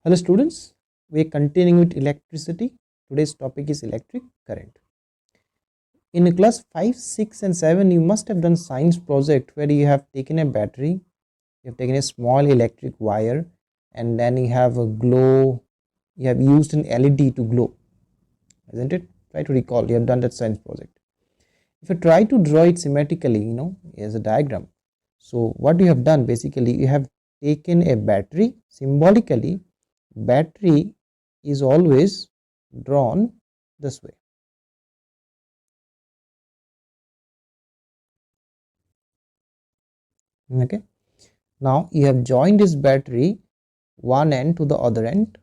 Hello students, we are continuing with electricity. Today's topic is electric current. In class 5, 6 and 7 you must have done science project where you have taken a battery, you have taken a small electric wire, and then you have a glow, you have used an LED to glow, isn't it? Try to recall, you have done that science project. If you try to draw it symmetrically, as a diagram, so what you have done basically, you have taken a battery. Symbolically, battery is always drawn this way. Okay, now you have joined this battery one end to the other end,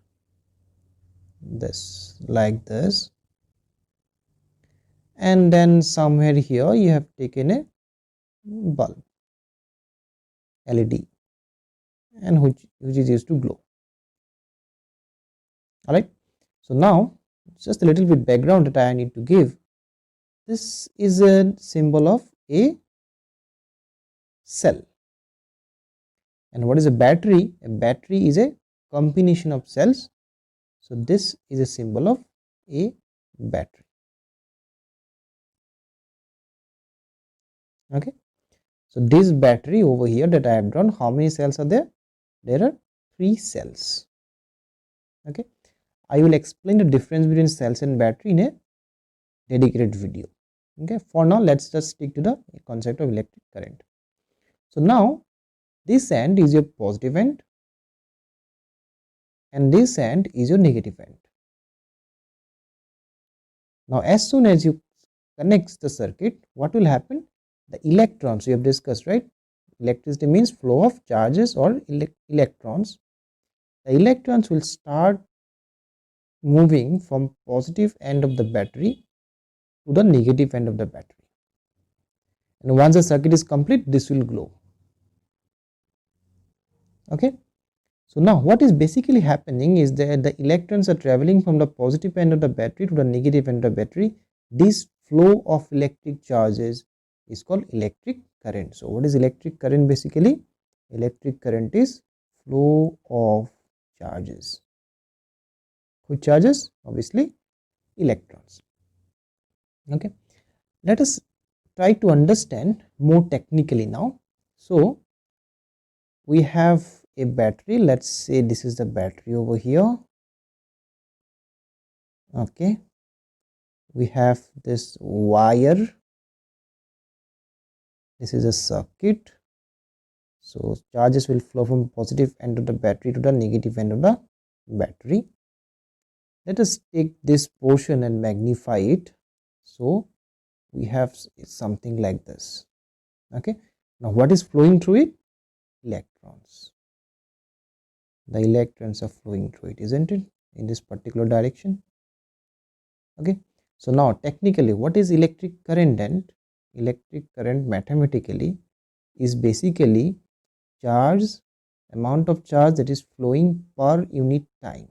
this like this, and then somewhere here you have taken a bulb, LED, and which is used to glow. All right, so now just a little bit background that I need to give. This is a symbol of a cell. And what is a battery? A battery is a combination of cells. So this is a symbol of a battery. Okay, so this battery over here that I have drawn, how many cells are there? There are 3 cells. Okay, I will explain the difference between cells and battery in a dedicated video. Okay, for now let's just stick to the concept of electric current. So now this end is your positive end and this end is your negative end. Now as soon as you connect the circuit, what will happen? The electrons we have discussed, right? Electricity means flow of charges or electrons. The electrons will start moving from positive end of the battery to the negative end of the battery, and once the circuit is complete, this will glow. Okay, so now what is basically happening is that the electrons are traveling from the positive end of the battery to the negative end of the battery. This flow of electric charges is called electric current. So what is electric current? Basically, electric current is flow of charges. Which charges? Obviously electrons. Okay, let us try to understand more technically now. So we have a battery, let's say this is the battery over here. Okay, we have this wire, this is a circuit. So charges will flow from positive end of the battery to the negative end of the battery. Let us take this portion and magnify it. So we have something like this. Okay, now what is flowing through it? Electrons. The electrons are flowing through it, isn't it, in this particular direction? Okay, so now technically what is electric current? And electric current mathematically is basically charge, amount of charge that is flowing per unit time.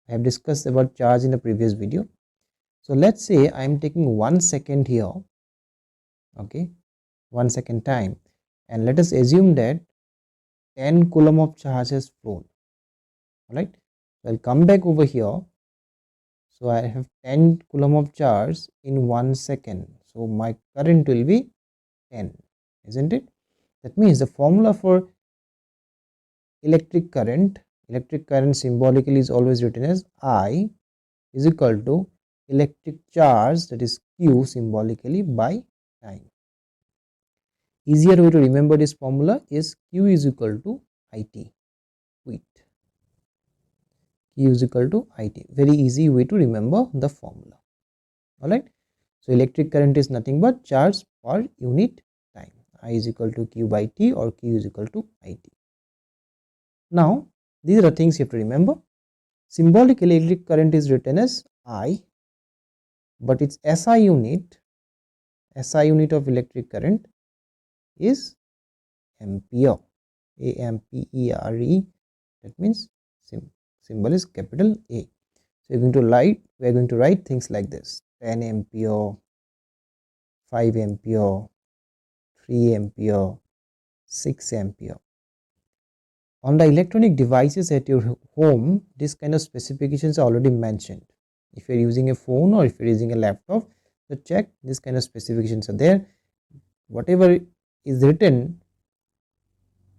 I have discussed about charge in the previous video. So let's say I am taking 1 second here. Okay, 1 second time, and let us assume that 10 coulomb of charge has flown. All right, so I'll come back over here. So I have 10 coulomb of charge in 1 second. So my current will be 10, isn't it? That means the formula for electric current symbolically is always written as I is equal to electric charge, that is Q, symbolically by time. Easier way to remember this formula is Q is equal to IT. Wait. Q is equal to IT. Very easy way to remember the formula. Alright. So electric current is nothing but charge per unit time. I is equal to Q by T, or Q is equal to IT. Now these are the things you have to remember. Symbolically, electric current is written as I, but its SI unit of electric current is ampere. AMPERE. That means symbol is capital A. So we are going to write things like this: 10 ampere, 5 ampere, 3 ampere, 6 ampere. On the electronic devices at your home, this kind of specifications are already mentioned. If you're using a phone or if you're using a laptop, so check this kind of specifications are there. Whatever is written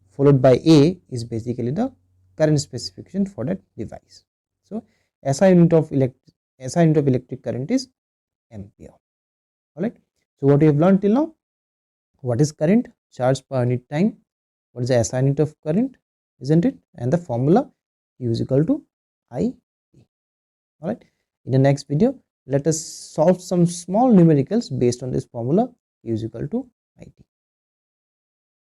followed by A is basically the current specification for that device. So SI unit of electric current is ampere. Alright. So what we have learned till now, what is current, charge per unit time, what is the SI unit of current, isn't it, and the formula Q is equal to I. Alright. In the next video, let us solve some small numericals based on this formula Q is equal to IT.